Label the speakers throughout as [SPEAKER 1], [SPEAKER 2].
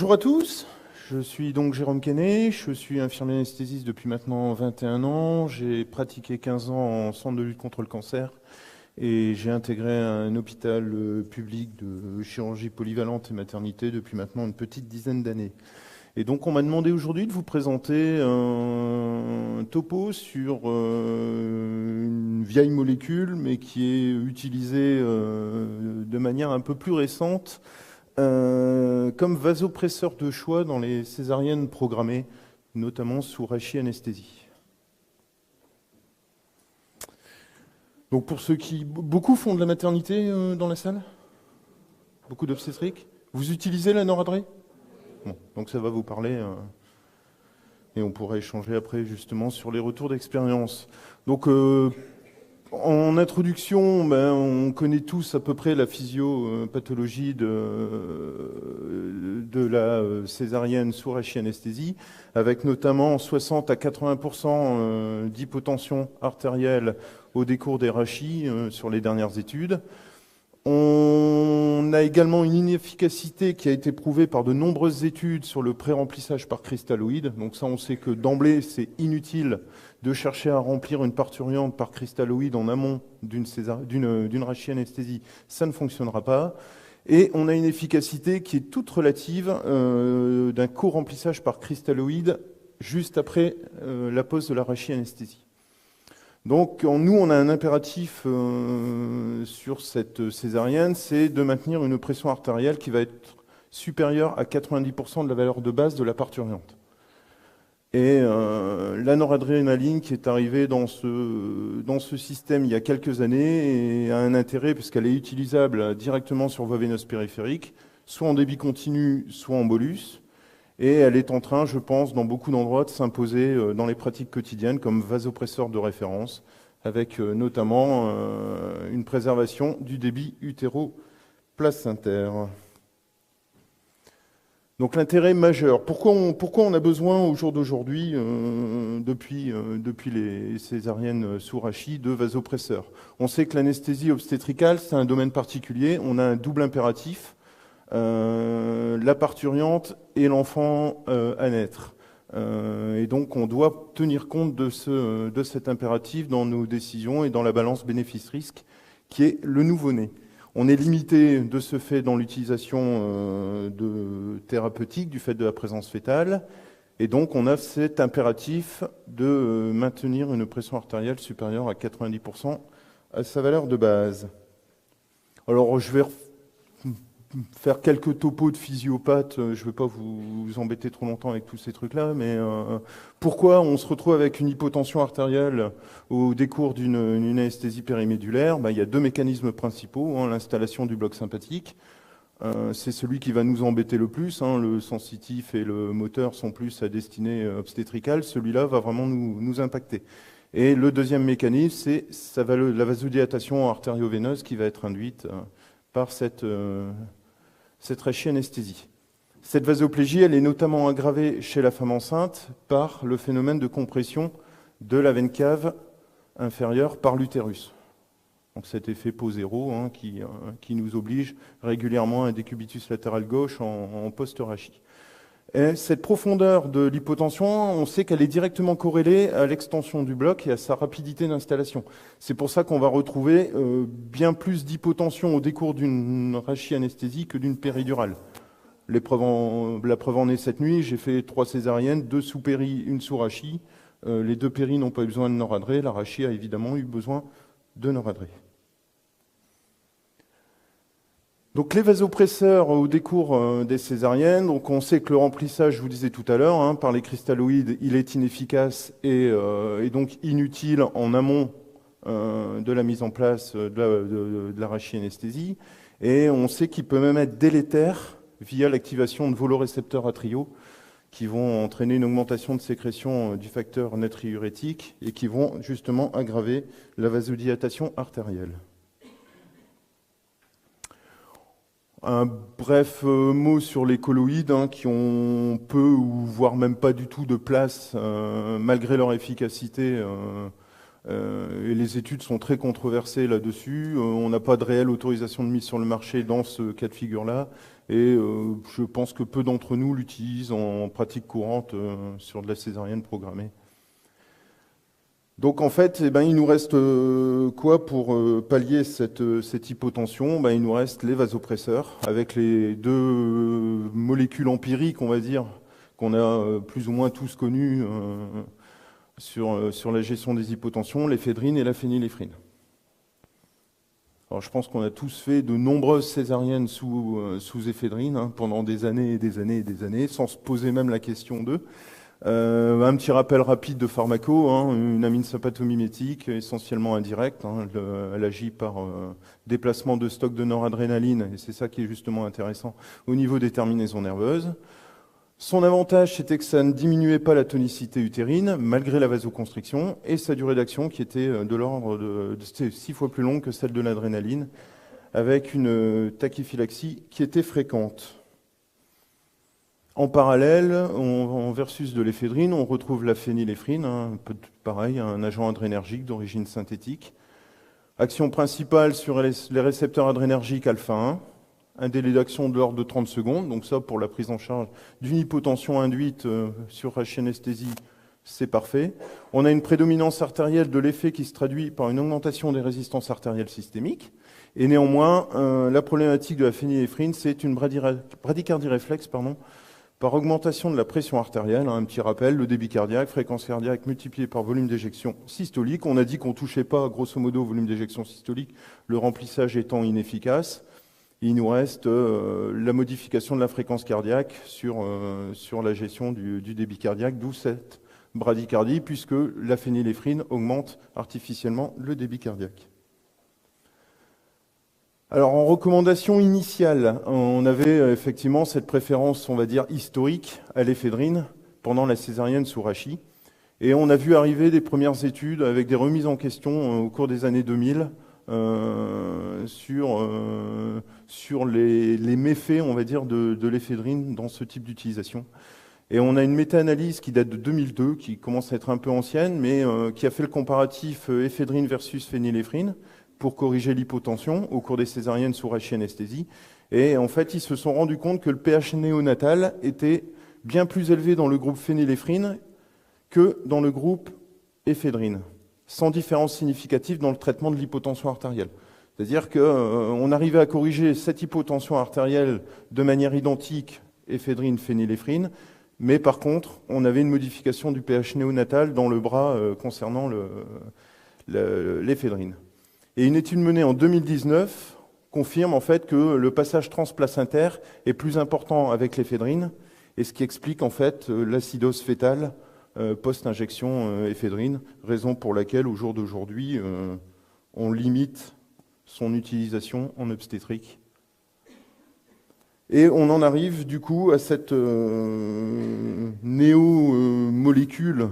[SPEAKER 1] Bonjour à tous, je suis donc Jérôme Quesnay, je suis infirmier anesthésiste depuis maintenant 21 ans, j'ai pratiqué 15 ans en centre de lutte contre le cancer et j'ai intégré un hôpital public de chirurgie polyvalente et maternité depuis maintenant une petite dizaine d'années. Et donc on m'a demandé aujourd'hui de vous présenter un topo sur une vieille molécule mais qui est utilisée de manière un peu plus récente comme vasopresseur de choix dans les césariennes programmées, notamment sous rachianesthésie. Donc pour ceux qui... Beaucoup font de la maternité dans la salle? Beaucoup d'obstétriques? Vous utilisez la noradré? Bon, donc ça va vous parler et on pourra échanger après justement sur les retours d'expérience. Donc en introduction, on connaît tous à peu près la physiopathologie de la césarienne sous rachianesthésie, avec notamment 60 à 80% d'hypotension artérielle au décours des rachis sur les dernières études. On a également une inefficacité qui a été prouvée par de nombreuses études sur le pré-remplissage par cristalloïde. Donc ça, on sait que d'emblée, c'est inutile de chercher à remplir une parturiente par cristalloïde en amont d'une rachianesthésie. Ça ne fonctionnera pas. Et on a une efficacité qui est toute relative d'un co-remplissage par cristalloïde juste après la pose de la rachianesthésie. Donc nous, on a un impératif sur cette césarienne, c'est de maintenir une pression artérielle qui va être supérieure à 90% de la valeur de base de la parturiente. Et la noradrénaline qui est arrivée dans ce système il y a quelques années et a un intérêt puisqu'elle est utilisable directement sur voie veineuse périphérique, soit en débit continu, soit en bolus. Et elle est en train, je pense, dans beaucoup d'endroits, de s'imposer dans les pratiques quotidiennes comme vasopresseur de référence, avec notamment une préservation du débit utéro-placentaire. Donc l'intérêt majeur. Pourquoi on a besoin au jour d'aujourd'hui, depuis les césariennes sous rachis, de vasopresseurs? On sait que l'anesthésie obstétricale, c'est un domaine particulier. On a un double impératif. La parturiente et l'enfant à naître. Et donc on doit tenir compte de cet impératif dans nos décisions et dans la balance bénéfice-risque qui est le nouveau-né. On est limité de ce fait dans l'utilisation de thérapeutique du fait de la présence fétale et donc on a cet impératif de maintenir une pression artérielle supérieure à 90% à sa valeur de base. Alors je vais faire quelques topos de physiopathe, je ne vais pas vous embêter trop longtemps avec tous ces trucs-là, mais pourquoi on se retrouve avec une hypotension artérielle au décours d'une anesthésie périmédulaire? Il y a deux mécanismes principaux, l'installation du bloc sympathique, c'est celui qui va nous embêter le plus, le sensitif et le moteur sont plus à destinée obstétricale, celui-là va vraiment nous impacter. Et le deuxième mécanisme, c'est la vasodilatation artério-veineuse qui va être induite par cette rachianesthésie. Cette vasoplégie, elle est notamment aggravée chez la femme enceinte par le phénomène de compression de la veine cave inférieure par l'utérus. Donc cet effet peau-zéro qui nous oblige régulièrement à un décubitus latéral gauche en post-rachis. Et cette profondeur de l'hypotension, on sait qu'elle est directement corrélée à l'extension du bloc et à sa rapidité d'installation. C'est pour ça qu'on va retrouver bien plus d'hypotension au décours d'une rachianesthésie que d'une péridurale. La preuve en est cette nuit, j'ai fait 3 césariennes, 2 sous péri, 1 sous rachis. Les 2 péris n'ont pas eu besoin de noradré, la rachis a évidemment eu besoin de noradré. Donc les vasopresseurs au décours des césariennes, donc on sait que le remplissage, je vous disais tout à l'heure, par les cristalloïdes, il est inefficace et donc inutile en amont de la mise en place de la rachianesthésie. Et on sait qu'il peut même être délétère via l'activation de volorécepteurs atriaux qui vont entraîner une augmentation de sécrétion du facteur natriurétique et qui vont justement aggraver la vasodilatation artérielle. Un bref mot sur les colloïdes qui ont peu ou voire même pas du tout de place malgré leur efficacité Et les études sont très controversées là-dessus. On n'a pas de réelle autorisation de mise sur le marché dans ce cas de figure-là. Et je pense que peu d'entre nous l'utilisent en pratique courante sur de la césarienne programmée. Donc en fait, eh ben, il nous reste quoi pour pallier cette hypotension? Ben, il nous reste les vasopresseurs, avec les deux molécules empiriques, on va dire, qu'on a plus ou moins tous connues sur la gestion des hypotensions, l'éphédrine et la phényléphrine. Alors je pense qu'on a tous fait de nombreuses césariennes sous éphédrine hein, pendant des années et des années et des années, sans se poser même la question d'eux. Un petit rappel rapide de pharmaco, hein, une amine sympathomimétique essentiellement indirecte, hein, elle agit par déplacement de stock de noradrénaline, et c'est ça qui est justement intéressant au niveau des terminaisons nerveuses. Son avantage, c'était que ça ne diminuait pas la tonicité utérine, malgré la vasoconstriction, et sa durée d'action qui était de l'ordre de 6 fois plus longue que celle de l'adrénaline, avec une tachyphylaxie qui était fréquente. En parallèle, en versus de l'éphédrine, on retrouve la phényléphrine, hein, un peu pareil, un agent adrénergique d'origine synthétique. Action principale sur les récepteurs adrénergiques alpha 1, un délai d'action de l'ordre de 30 secondes, donc ça pour la prise en charge d'une hypotension induite sur rachéanesthésie, c'est parfait. On a une prédominance artérielle de l'effet qui se traduit par une augmentation des résistances artérielles systémiques. Et néanmoins, la problématique de la phényléphrine, c'est une bradycardie réflexe, par augmentation de la pression artérielle, hein, un petit rappel, le débit cardiaque, fréquence cardiaque multipliée par volume d'éjection systolique. On a dit qu'on ne touchait pas, grosso modo, au volume d'éjection systolique, le remplissage étant inefficace. Il nous reste la modification de la fréquence cardiaque sur la gestion du débit cardiaque, d'où cette bradycardie, puisque la phényléphrine augmente artificiellement le débit cardiaque. Alors en recommandation initiale, on avait effectivement cette préférence, on va dire, historique à l'éphédrine pendant la césarienne sous rachis. Et on a vu arriver des premières études avec des remises en question au cours des années 2000 sur les méfaits, on va dire, de l'éphédrine dans ce type d'utilisation. Et on a une méta-analyse qui date de 2002, qui commence à être un peu ancienne, mais qui a fait le comparatif éphédrine versus phényléphrine pour corriger l'hypotension au cours des césariennes sous rachis-anesthésie. Et en fait, ils se sont rendus compte que le pH néonatal était bien plus élevé dans le groupe phényléphrine que dans le groupe éphédrine, sans différence significative dans le traitement de l'hypotension artérielle. C'est-à-dire qu'on arrivait à corriger cette hypotension artérielle de manière identique, éphédrine-phényléphrine, mais par contre, on avait une modification du pH néonatal dans le bras concernant l'éphédrine. Et une étude menée en 2019 confirme en fait que le passage transplacentaire est plus important avec l'éphédrine, et ce qui explique en fait l'acidose fœtale post-injection éphédrine, raison pour laquelle au jour d'aujourd'hui on limite son utilisation en obstétrique. Et on en arrive du coup à cette néo-molécule,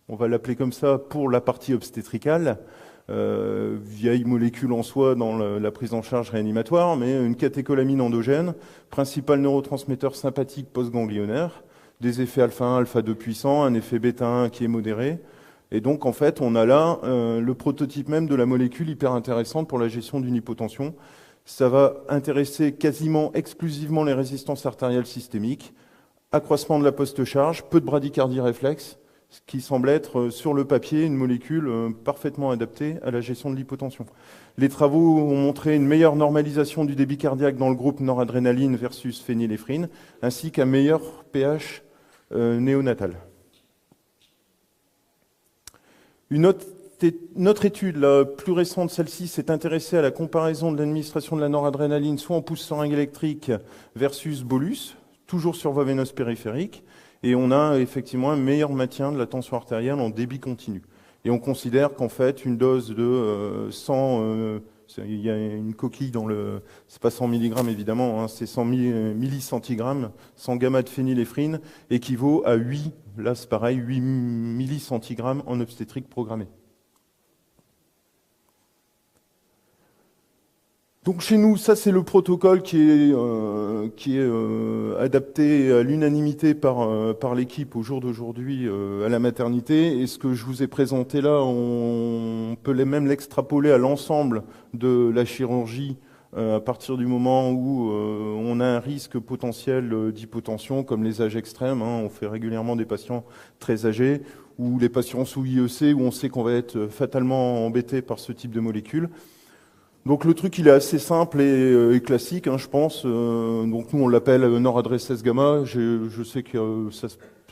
[SPEAKER 1] on va l'appeler comme ça pour la partie obstétricale, vieille molécule en soi dans la prise en charge réanimatoire, mais une catécholamine endogène, principal neurotransmetteur sympathique postganglionnaire, des effets alpha 1, alpha 2 puissants, un effet bêta 1 qui est modéré. Et donc en fait, on a là le prototype même de la molécule hyper intéressante pour la gestion d'une hypotension. Ça va intéresser quasiment exclusivement les résistances artérielles systémiques, accroissement de la post-charge, peu de bradycardie réflexe, ce qui semble être sur le papier une molécule parfaitement adaptée à la gestion de l'hypotension. Les travaux ont montré une meilleure normalisation du débit cardiaque dans le groupe noradrénaline versus phényléphrine, ainsi qu'un meilleur pH néonatal. Une autre étude, la plus récente, celle-ci, s'est intéressée à la comparaison de l'administration de la noradrénaline soit en pousse seringue électrique versus bolus, toujours sur voie veineuse périphérique, et on a effectivement un meilleur maintien de la tension artérielle en débit continu. Et on considère qu'en fait, une dose de 100, il y a une coquille dans le, c'est pas 100 mg évidemment, hein, c'est 100 millicentигrammes, 100 gamma de phényléphrine équivaut à 8, là c'est pareil, 8 millicentигrammes en obstétrique programmée. Donc chez nous, ça c'est le protocole qui est adapté à l'unanimité par l'équipe au jour d'aujourd'hui à la maternité. Et ce que je vous ai présenté là, on peut même l'extrapoler à l'ensemble de la chirurgie à partir du moment où on a un risque potentiel d'hypotension, comme les âges extrêmes. On fait régulièrement des patients très âgés, ou les patients sous IEC, où on sait qu'on va être fatalement embêté par ce type de molécules. Donc le truc, il est assez simple et classique, je pense. Donc nous, on l'appelle noradré 16 gamma. Je sais qu'il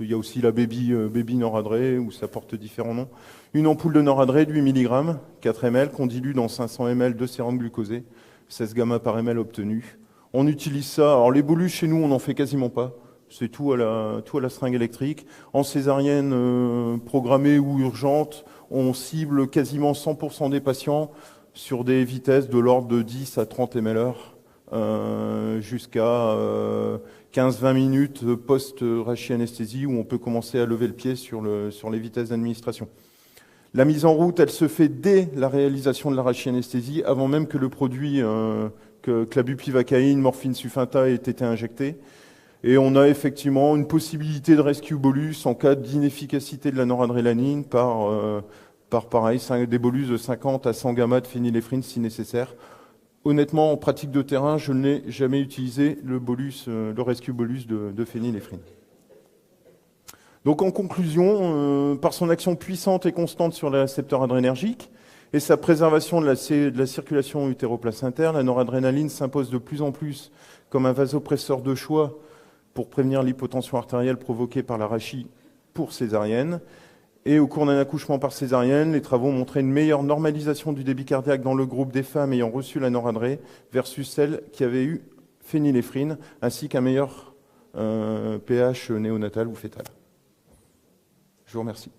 [SPEAKER 1] y a aussi la baby noradré, où ça porte différents noms. Une ampoule de noradré de 8 mg, 4 ml, qu'on dilue dans 500 ml de sérum glucosé, 16 gamma par ml obtenu. On utilise ça. Alors les bolus, chez nous, on n'en fait quasiment pas. C'est tout à la seringue électrique. En césarienne programmée ou urgente, on cible quasiment 100% des patients sur des vitesses de l'ordre de 10 à 30 ml/h jusqu'à 15-20 minutes post-rachis-anesthésie, où on peut commencer à lever le pied sur les vitesses d'administration. La mise en route, elle se fait dès la réalisation de la rachis-anesthésie, avant même que le produit, que la bupivacaïne, morphine sulfata ait été injecté. Et on a effectivement une possibilité de rescue bolus en cas d'inefficacité de la noradrénaline par pareil, des bolus de 50 à 100 gamma de phényléphrine si nécessaire. Honnêtement, en pratique de terrain, je n'ai jamais utilisé le rescue bolus de phényléphrine. Donc en conclusion, par son action puissante et constante sur les récepteurs adrénergiques et sa préservation de la circulation utéroplacentaire, la noradrénaline s'impose de plus en plus comme un vasopresseur de choix pour prévenir l'hypotension artérielle provoquée par la rachis pour césarienne. Et au cours d'un accouchement par césarienne, les travaux ont montré une meilleure normalisation du débit cardiaque dans le groupe des femmes ayant reçu la noradré versus celles qui avaient eu phényléphrine, ainsi qu'un meilleur pH néonatal ou fœtal. Je vous remercie.